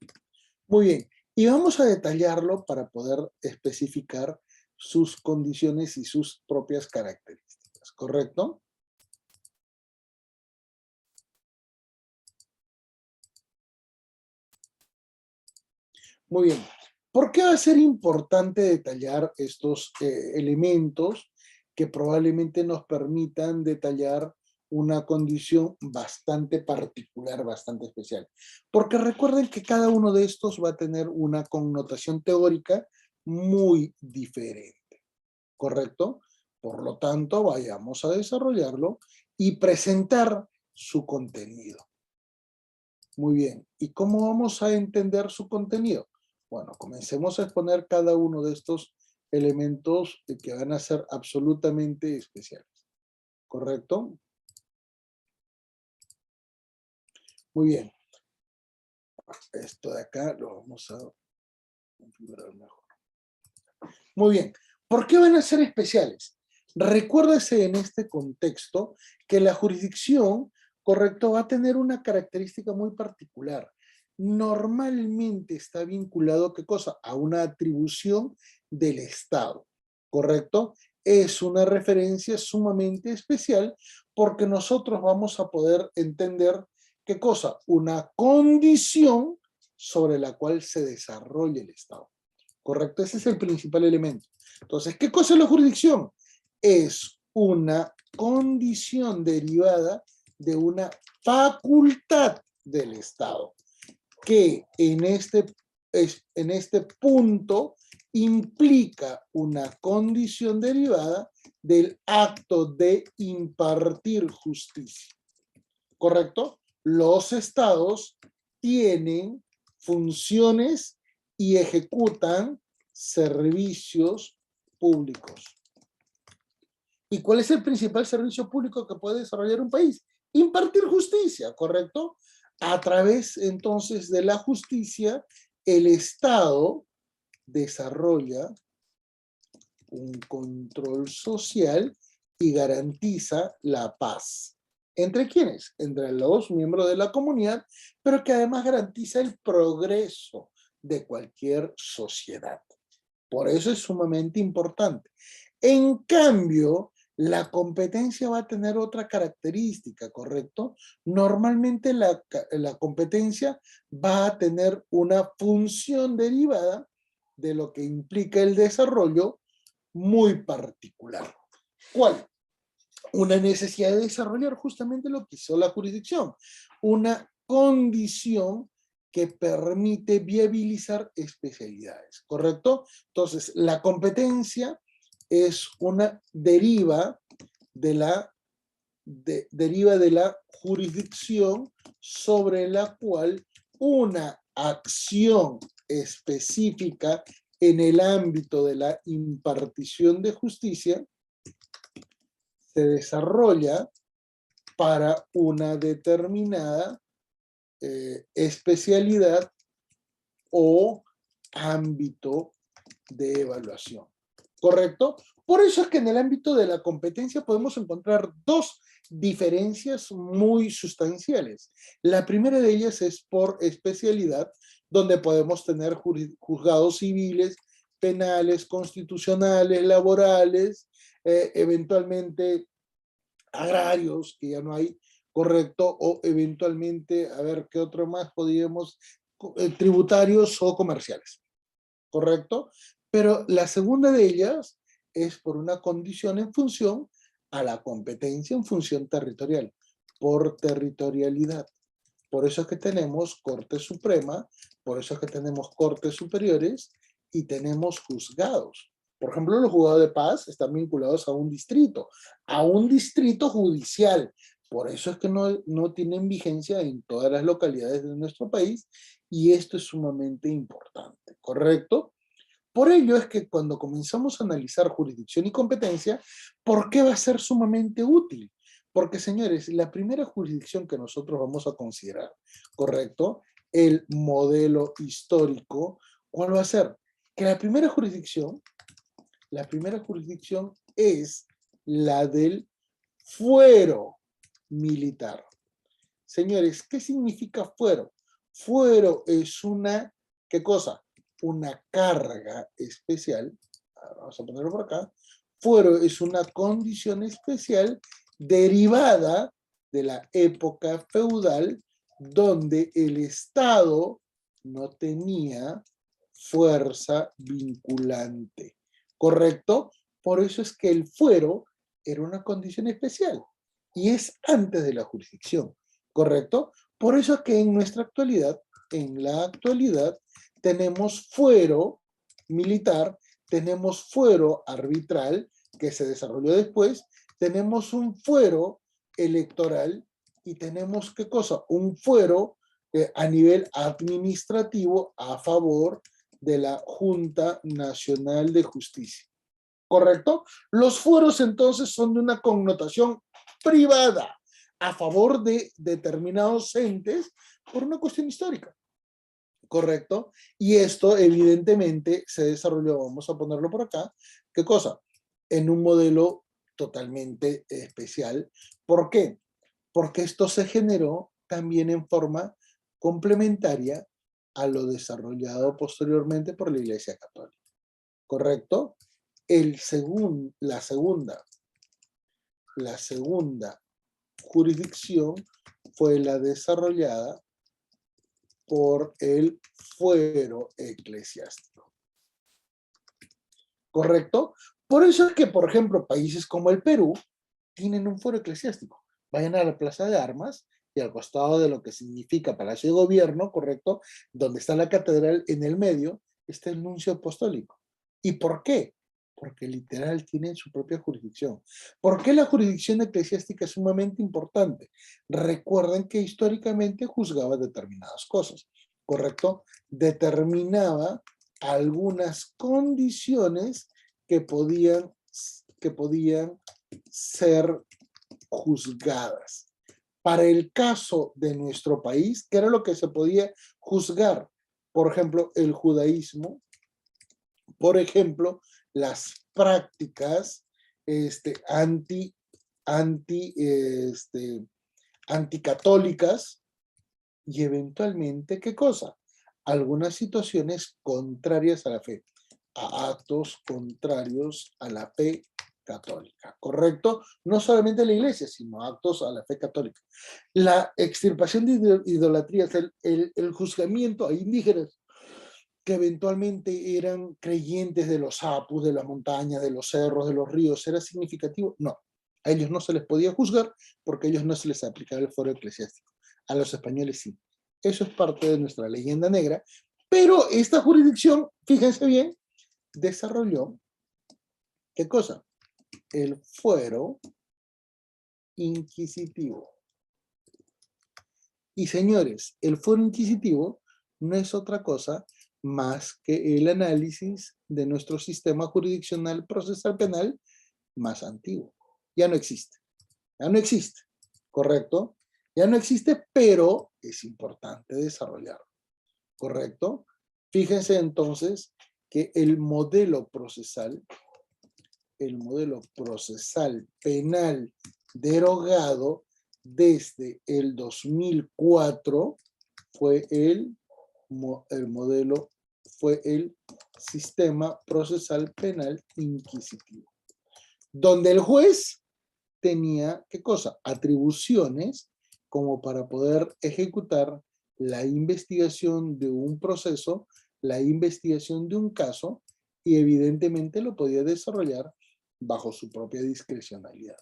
Muy bien. Y vamos a detallarlo para poder especificar sus condiciones y sus propias características. ¿Correcto? Muy bien. ¿Por qué va a ser importante detallar estos elementos que probablemente nos permitan detallar una condición bastante particular, bastante especial? Porque recuerden que cada uno de estos va a tener una connotación teórica muy diferente, ¿correcto? Por lo tanto, vayamos a desarrollarlo y presentar su contenido. Muy bien. ¿Y cómo vamos a entender su contenido? Bueno, comencemos a exponer cada uno de estos elementos que van a ser absolutamente especiales. ¿Correcto? Muy bien. Esto de acá lo vamos a configurar mejor. Muy bien. ¿Por qué van a ser especiales? Recuérdese en este contexto que la jurisdicción, correcto, va a tener una característica muy particular. Normalmente está vinculado, ¿qué cosa? A una atribución del Estado, ¿correcto? Es una referencia sumamente especial porque nosotros vamos a poder entender, ¿qué cosa? Una condición sobre la cual se desarrolla el Estado. ¿Correcto? Ese es el principal elemento. Entonces, ¿qué cosa es la jurisdicción? Es una condición derivada de una facultad del Estado, que en este punto implica una condición derivada del acto de impartir justicia. ¿Correcto? Los estados tienen funciones y ejecutan servicios públicos. ¿Y cuál es el principal servicio público que puede desarrollar un país? Impartir justicia, ¿correcto? A través, entonces, de la justicia, el Estado desarrolla un control social y garantiza la paz. ¿Entre quiénes? Entre los miembros de la comunidad, pero que además garantiza el progreso de cualquier sociedad. Por eso es sumamente importante. En cambio, La competencia va a tener otra característica, ¿correcto? Normalmente la competencia va a tener una función derivada de lo que implica el desarrollo muy particular. ¿Cuál? Una necesidad de desarrollar justamente lo que hizo la jurisdicción, una condición que permite viabilizar especialidades, ¿correcto? Entonces, la competencia es una deriva de la jurisdicción sobre la cual una acción específica en el ámbito de la impartición de justicia se desarrolla para una determinada especialidad o ámbito de evaluación. ¿Correcto? Por eso es que en el ámbito de la competencia podemos encontrar dos diferencias muy sustanciales. La primera de ellas es por especialidad, donde podemos tener juzgados civiles, penales, constitucionales, laborales, eventualmente agrarios, que ya no hay, correcto, o eventualmente, a ver, ¿qué otro más podríamos? Tributarios o comerciales, correcto. Pero la segunda de ellas es por una condición en función a la competencia en función territorial, por territorialidad. Por eso es que tenemos Corte Suprema, por eso es que tenemos Cortes Superiores y tenemos juzgados. Por ejemplo, los juzgados de paz están vinculados a un distrito judicial. Por eso es que no tienen vigencia en todas las localidades de nuestro país y esto es sumamente importante, ¿correcto? Por ello es que cuando comenzamos a analizar jurisdicción y competencia, ¿por qué va a ser sumamente útil? Porque, señores, la primera jurisdicción que nosotros vamos a considerar, ¿correcto? El modelo histórico, ¿cuál va a ser? Que la primera jurisdicción es la del fuero militar. Señores, ¿qué significa fuero? Fuero es una, ¿qué cosa? Una carga especial, vamos a ponerlo por acá, fuero es una condición especial derivada de la época feudal donde el Estado no tenía fuerza vinculante, ¿correcto? Por eso es que el fuero era una condición especial y es antes de la jurisdicción, ¿correcto? Por eso es que en la actualidad, tenemos fuero militar, tenemos fuero arbitral, que se desarrolló después, tenemos un fuero electoral y tenemos, ¿qué cosa? Un fuero a nivel administrativo a favor de la Junta Nacional de Justicia. ¿Correcto? Los fueros entonces son de una connotación privada a favor de determinados entes por una cuestión histórica. ¿Correcto? Y esto evidentemente se desarrolló, vamos a ponerlo por acá, ¿qué cosa? En un modelo totalmente especial. ¿Por qué? Porque esto se generó también en forma complementaria a lo desarrollado posteriormente por la Iglesia Católica. ¿Correcto? La segunda jurisdicción fue la desarrollada por el fuero eclesiástico. ¿Correcto? Por eso es que, por ejemplo, países como el Perú tienen un fuero eclesiástico. Vayan a la Plaza de Armas y al costado de lo que significa Palacio de Gobierno, ¿correcto? Donde está la catedral en el medio, está el nuncio apostólico. ¿Y por qué? Porque literal tienen su propia jurisdicción. ¿Por qué la jurisdicción eclesiástica es sumamente importante? Recuerden que históricamente juzgaba determinadas cosas, ¿correcto? Determinaba algunas condiciones que podían ser juzgadas. Para el caso de nuestro país, ¿qué era lo que se podía juzgar? Por ejemplo, el judaísmo, por ejemplo, las prácticas anti, anti, anticatólicas y eventualmente, ¿qué cosa? Algunas situaciones contrarias a la fe, a actos contrarios a la fe católica, ¿correcto? No solamente la iglesia, sino actos a la fe católica. La extirpación de idolatrías, el juzgamiento a indígenas que eventualmente eran creyentes de los apus, de las montañas, de los cerros, de los ríos, ¿era significativo? No. A ellos no se les podía juzgar porque a ellos no se les aplicaba el fuero eclesiástico. A los españoles sí. Eso es parte de nuestra leyenda negra. Pero esta jurisdicción, fíjense bien, desarrolló, ¿qué cosa? El fuero inquisitivo. Y señores, el fuero inquisitivo no es otra cosa más que el análisis de nuestro sistema jurisdiccional procesal penal más antiguo. Ya no existe. Ya no existe. ¿Correcto? Ya no existe, pero es importante desarrollarlo. ¿Correcto? Fíjense entonces que el modelo procesal penal derogado desde el 2004 fue el sistema procesal penal inquisitivo, donde el juez tenía, ¿qué cosa? Atribuciones como para poder ejecutar la investigación de un proceso, la investigación de un caso, y evidentemente lo podía desarrollar bajo su propia discrecionalidad.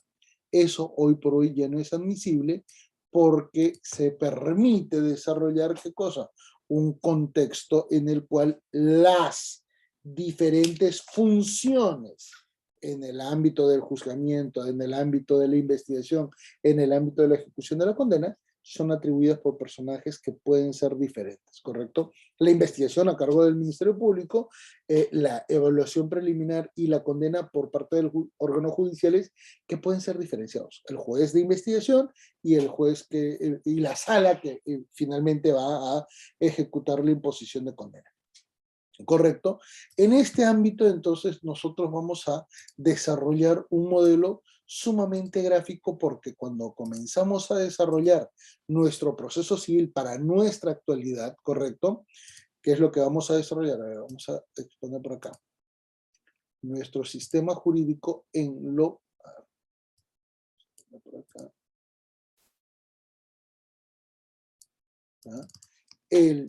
Eso hoy por hoy ya no es admisible porque se permite desarrollar, ¿qué cosa? Un contexto en el cual las diferentes funciones en el ámbito del juzgamiento, en el ámbito de la investigación, en el ámbito de la ejecución de la condena, son atribuidas por personajes que pueden ser diferentes, ¿correcto? La investigación a cargo del Ministerio Público, la evaluación preliminar y la condena por parte de los órganos judiciales que pueden ser diferenciados. El juez de investigación y el juez y la sala que finalmente va a ejecutar la imposición de condena. ¿Correcto? En este ámbito, entonces, nosotros vamos a desarrollar un modelo sumamente gráfico porque cuando comenzamos a desarrollar nuestro proceso civil para nuestra actualidad, ¿correcto? ¿Qué es lo que vamos a desarrollar? A ver, vamos a exponer por acá. Nuestro sistema jurídico en lo... Por acá. ¿Ah? El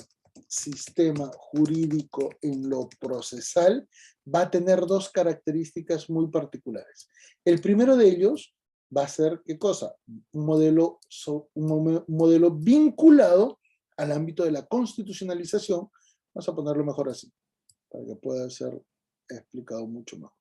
sistema jurídico en lo procesal va a tener dos características muy particulares. El primero de ellos va a ser, ¿qué cosa? Un modelo vinculado al ámbito de la constitucionalización. Vamos a ponerlo mejor así, para que pueda ser explicado mucho mejor.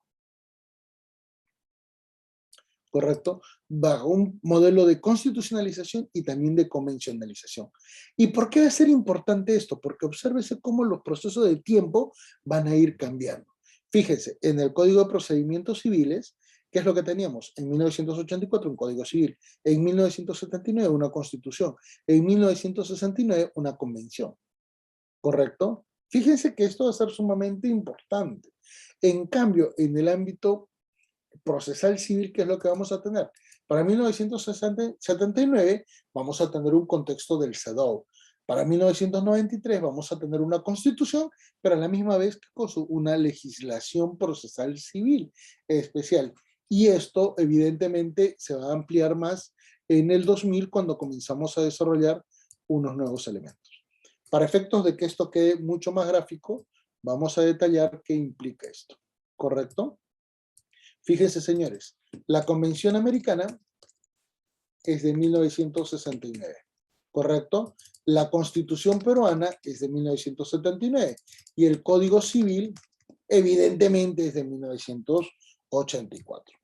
¿Correcto? Bajo un modelo de constitucionalización y también de convencionalización. ¿Y por qué va a ser importante esto? Porque obsérvese cómo los procesos de tiempo van a ir cambiando. Fíjense, en el Código de Procedimientos Civiles, ¿qué es lo que teníamos? En 1984 un Código Civil, en 1979 una Constitución, en 1969 una Convención. ¿Correcto? Fíjense que esto va a ser sumamente importante. En cambio, en el ámbito procesal civil, ¿qué es lo que vamos a tener? Para 1979 vamos a tener un contexto del CEDAW. Para 1993 vamos a tener una constitución, pero a la misma vez con una legislación procesal civil especial. Y esto evidentemente se va a ampliar más en el 2000 cuando comenzamos a desarrollar unos nuevos elementos. Para efectos de que esto quede mucho más gráfico, vamos a detallar qué implica esto. ¿Correcto? Fíjense, señores, la Convención Americana es de 1969, ¿correcto? La Constitución peruana es de 1979 y el Código Civil, evidentemente, es de 1984.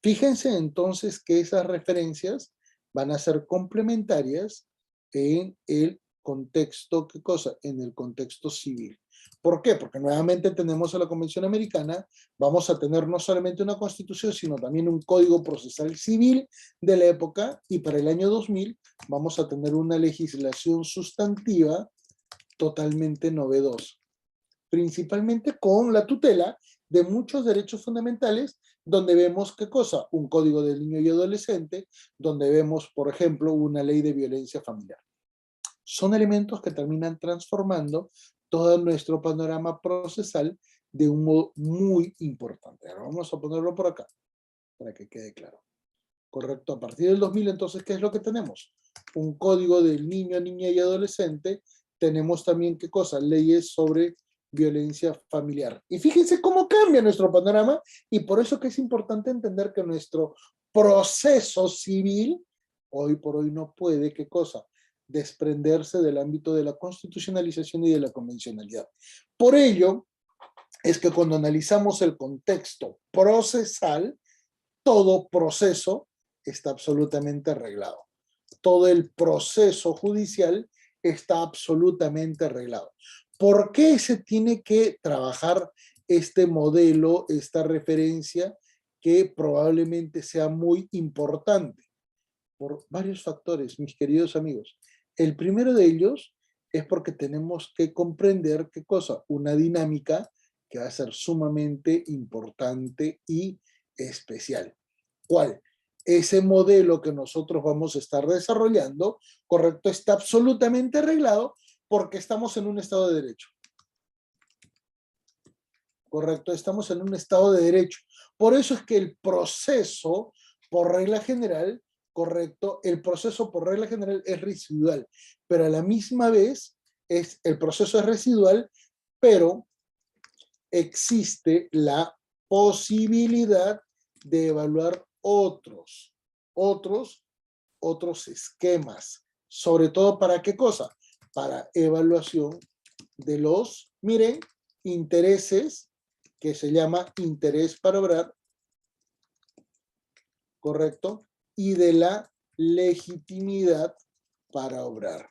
Fíjense entonces que esas referencias van a ser complementarias en el contexto, ¿qué cosa? En el contexto civil. ¿Por qué? Porque nuevamente tenemos a la Convención Americana, vamos a tener no solamente una constitución, sino también un código procesal civil de la época, y para el año 2000 vamos a tener una legislación sustantiva totalmente novedosa, principalmente con la tutela de muchos derechos fundamentales, donde vemos, ¿qué cosa? Un código del niño y adolescente, donde vemos, por ejemplo, una ley de violencia familiar. Son elementos que terminan transformando todo nuestro panorama procesal de un modo muy importante. Ahora vamos a ponerlo por acá. para que quede claro. Correcto, a partir del 2000, entonces, ¿qué es lo que tenemos? Un código del niño, niña y adolescente. Tenemos también, ¿qué cosa? Leyes sobre violencia familiar. Y fíjense cómo cambia nuestro panorama, y por eso que es importante entender que nuestro proceso civil, hoy por hoy no puede, ¿qué cosa? Desprenderse del ámbito de la constitucionalización y de la convencionalidad. Por ello, es que cuando analizamos el contexto procesal, todo proceso está absolutamente arreglado. Todo el proceso judicial está absolutamente arreglado. ¿Por qué se tiene que trabajar este modelo, esta referencia que probablemente sea muy importante? Por varios factores, mis queridos amigos. El primero de ellos es porque tenemos que comprender qué cosa, una dinámica que va a ser sumamente importante y especial. ¿Cuál? Ese modelo que nosotros vamos a estar desarrollando, correcto, está absolutamente arreglado porque estamos en un estado de derecho. Correcto, estamos en un estado de derecho. Por eso es que el proceso, por regla general, correcto, el proceso por regla general es residual, pero a la misma vez el proceso es residual, pero existe la posibilidad de evaluar otros esquemas. Sobre todo, ¿para qué cosa? Para evaluación de los, miren, intereses, que se llama interés para obrar, ¿correcto? Y de la legitimidad para obrar.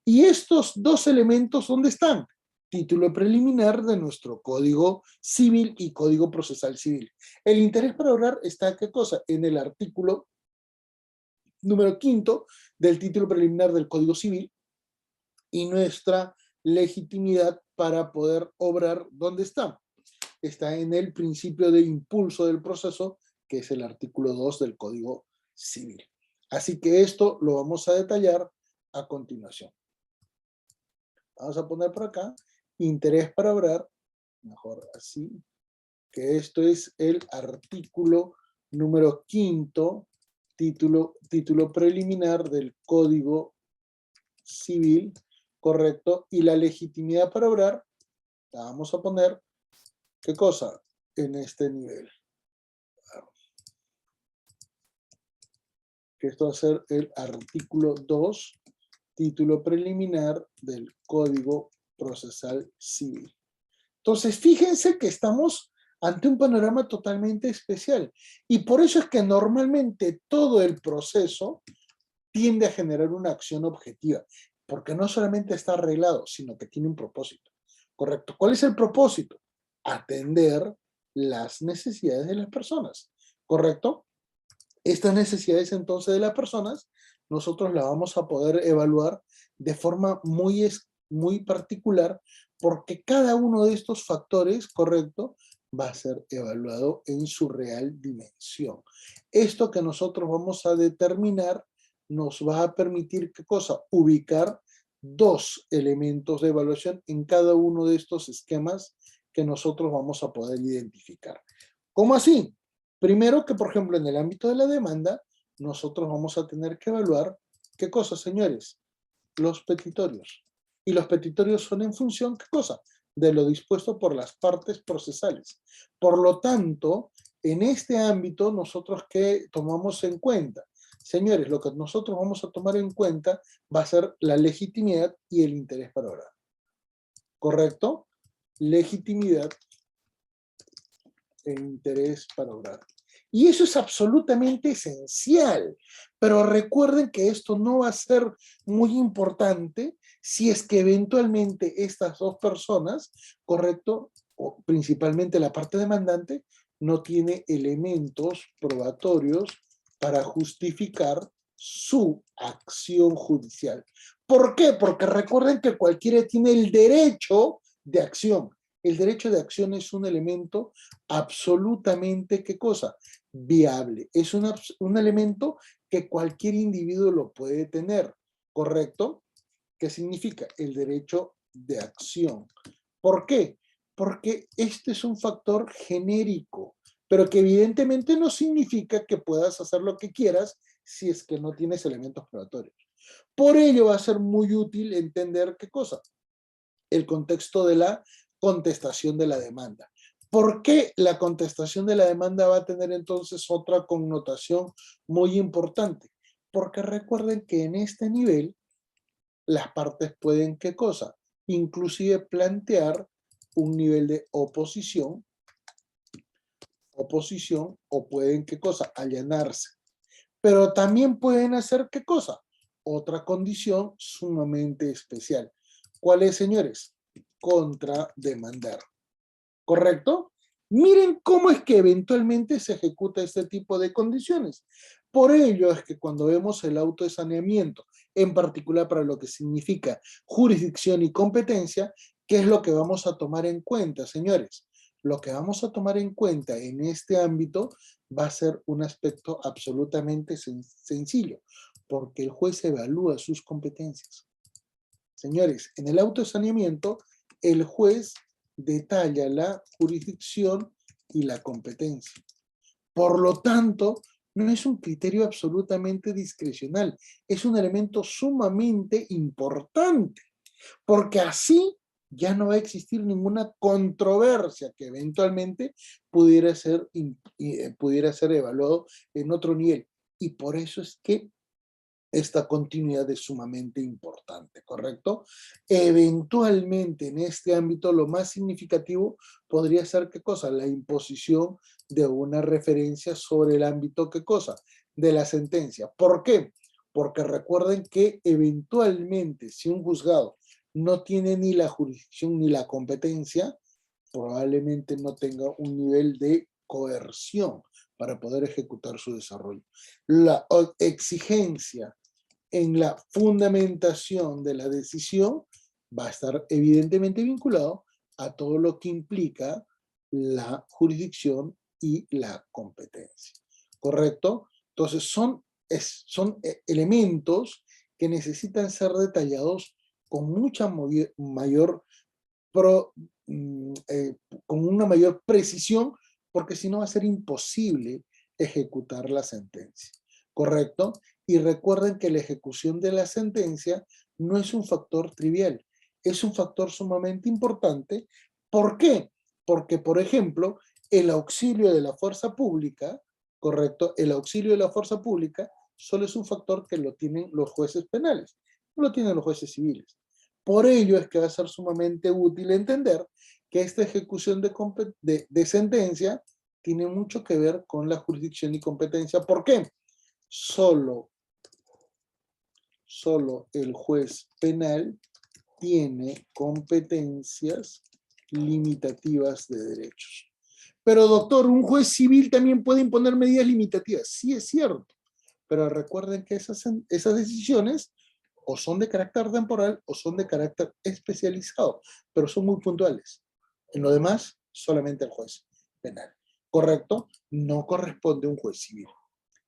Y estos dos elementos, ¿dónde están? Título preliminar de nuestro Código Civil y Código Procesal Civil. El interés para obrar está, ¿qué cosa? En el artículo número 5 del título preliminar del Código Civil, y nuestra legitimidad para poder obrar, ¿dónde está? Está en el principio de impulso del proceso, que es el artículo 2 del Código Civil. Así que esto lo vamos a detallar a continuación. Vamos a poner por acá, interés para obrar, mejor así, que esto es el artículo número 5, título preliminar del Código Civil, correcto, y la legitimidad para obrar, la vamos a poner, ¿qué cosa? En este nivel. Que esto va a ser el artículo 2, título preliminar del Código Procesal Civil. Entonces, fíjense que estamos ante un panorama totalmente especial. Y por eso es que normalmente todo el proceso tiende a generar una acción objetiva, porque no solamente está arreglado, sino que tiene un propósito. ¿Correcto? ¿Cuál es el propósito? Atender las necesidades de las personas. ¿Correcto? Estas necesidades entonces de las personas, nosotros las vamos a poder evaluar de forma muy particular, porque cada uno de estos factores, correcto, va a ser evaluado en su real dimensión. Esto que nosotros vamos a determinar nos va a permitir, ¿qué cosa? Ubicar dos elementos de evaluación en cada uno de estos esquemas que nosotros vamos a poder identificar. ¿Cómo así? Primero que, por ejemplo, en el ámbito de la demanda, nosotros vamos a tener que evaluar, ¿qué cosa, señores? Los petitorios. Y los petitorios son en función, ¿qué cosa? De lo dispuesto por las partes procesales. Por lo tanto, en este ámbito, nosotros, ¿qué tomamos en cuenta? Señores, lo que nosotros vamos a tomar en cuenta va a ser la legitimidad y el interés para obrar. ¿Correcto? Legitimidad e interés para obrar. Y eso es absolutamente esencial. Pero recuerden que esto no va a ser muy importante si es que eventualmente estas dos personas, correcto, o principalmente la parte demandante, no tiene elementos probatorios para justificar su acción judicial. ¿Por qué? Porque recuerden que cualquiera tiene el derecho de acción. El derecho de acción es un elemento absolutamente, ¿qué cosa? Viable. Es un elemento que cualquier individuo lo puede tener, ¿correcto? ¿Qué significa? El derecho de acción. ¿Por qué? Porque este es un factor genérico, pero que evidentemente no significa que puedas hacer lo que quieras si es que no tienes elementos probatorios. Por ello va a ser muy útil entender qué cosa, el contexto de la contestación de la demanda. ¿Por qué la contestación de la demanda va a tener entonces otra connotación muy importante? Porque recuerden que en este nivel las partes pueden, ¿qué cosa? Inclusive plantear un nivel de oposición o pueden, ¿qué cosa? Allanarse. Pero también pueden hacer, ¿qué cosa? Otra condición sumamente especial. ¿Cuál es, señores? Contrademandar. ¿Correcto? Miren cómo es que eventualmente se ejecuta este tipo de condiciones. Por ello es que cuando vemos el auto de saneamiento, en particular para lo que significa jurisdicción y competencia, ¿qué es lo que vamos a tomar en cuenta, señores? Lo que vamos a tomar en cuenta en este ámbito va a ser un aspecto absolutamente sencillo, porque el juez evalúa sus competencias. Señores, en el auto de saneamiento, el juez detalla la jurisdicción y la competencia. Por lo tanto, no es un criterio absolutamente discrecional, es un elemento sumamente importante, porque así ya no va a existir ninguna controversia que eventualmente pudiera ser evaluado en otro nivel. Y por eso es que esta continuidad es sumamente importante, ¿correcto? Eventualmente en este ámbito lo más significativo podría ser, ¿qué cosa? La imposición de una referencia sobre el ámbito, ¿qué cosa? De la sentencia. ¿Por qué? Porque recuerden que eventualmente si un juzgado no tiene ni la jurisdicción ni la competencia, probablemente no tenga un nivel de coerción para poder ejecutar su desarrollo. La exigencia en la fundamentación de la decisión va a estar evidentemente vinculado a todo lo que implica la jurisdicción y la competencia. ¿Correcto? Entonces son elementos que necesitan ser detallados con mucha mayor pro, con una mayor precisión, porque si no va a ser imposible ejecutar la sentencia. ¿Correcto? Y recuerden que la ejecución de la sentencia no es un factor trivial, es un factor sumamente importante. ¿Por qué? Porque, por ejemplo, el auxilio de la fuerza pública, ¿correcto? El auxilio de la fuerza pública solo es un factor que lo tienen los jueces penales, no lo tienen los jueces civiles. Por ello es que va a ser sumamente útil entender que esta ejecución de sentencia tiene mucho que ver con la jurisdicción y competencia. ¿Por qué? Solo el juez penal tiene competencias limitativas de derechos. Pero doctor, un juez civil también puede imponer medidas limitativas. Sí, es cierto. Pero recuerden que esas decisiones o son de carácter temporal o son de carácter especializado, pero son muy puntuales. En lo demás, solamente el juez penal. ¿Correcto? No corresponde a un juez civil.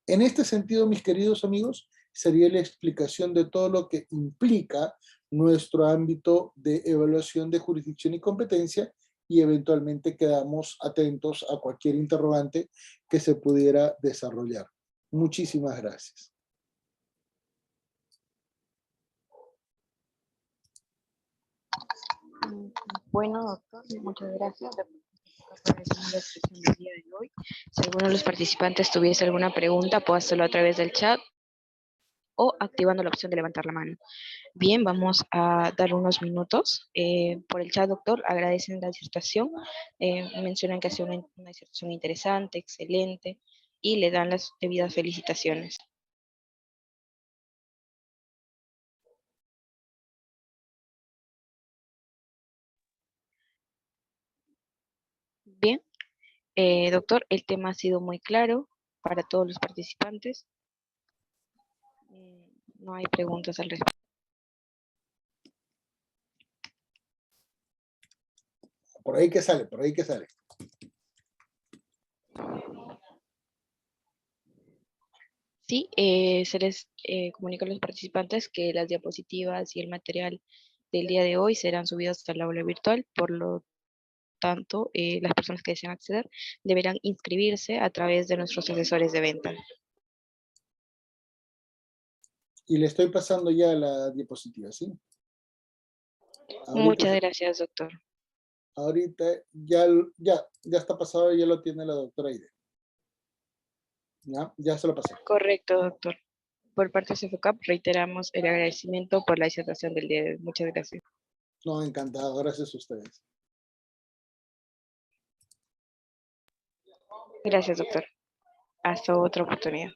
En este sentido, mis queridos amigos, sería la explicación de todo lo que implica nuestro ámbito de evaluación de jurisdicción y competencia, y eventualmente quedamos atentos a cualquier interrogante que se pudiera desarrollar. Muchísimas gracias. Bueno, doctor, muchas gracias por la sesión del día de hoy. Si alguno de los participantes tuviese alguna pregunta, puede hacerlo a través del chat o activando la opción de levantar la mano. Bien, vamos a dar unos minutos. Por el chat, doctor, agradecen la disertación, mencionan que ha sido una disertación interesante, excelente, y le dan las debidas felicitaciones. Bien, doctor, el tema ha sido muy claro para todos los participantes. No hay preguntas al respecto. Por ahí que sale, por ahí que sale. Sí, se les comunica a los participantes que las diapositivas y el material del día de hoy serán subidos hasta el aula virtual, por lo tanto, las personas que desean acceder deberán inscribirse a través de nuestros asesores de venta. Y le estoy pasando ya la diapositiva, ¿sí? Muchas gracias, doctor. Ahorita ya está pasado, ya lo tiene la doctora Aide. Ya se lo pasé. Correcto, doctor. Por parte de CEFOCAP reiteramos el agradecimiento por la disertación del día de hoy. Muchas gracias. No, encantado. Gracias a ustedes. Gracias, doctor. Hasta otra oportunidad.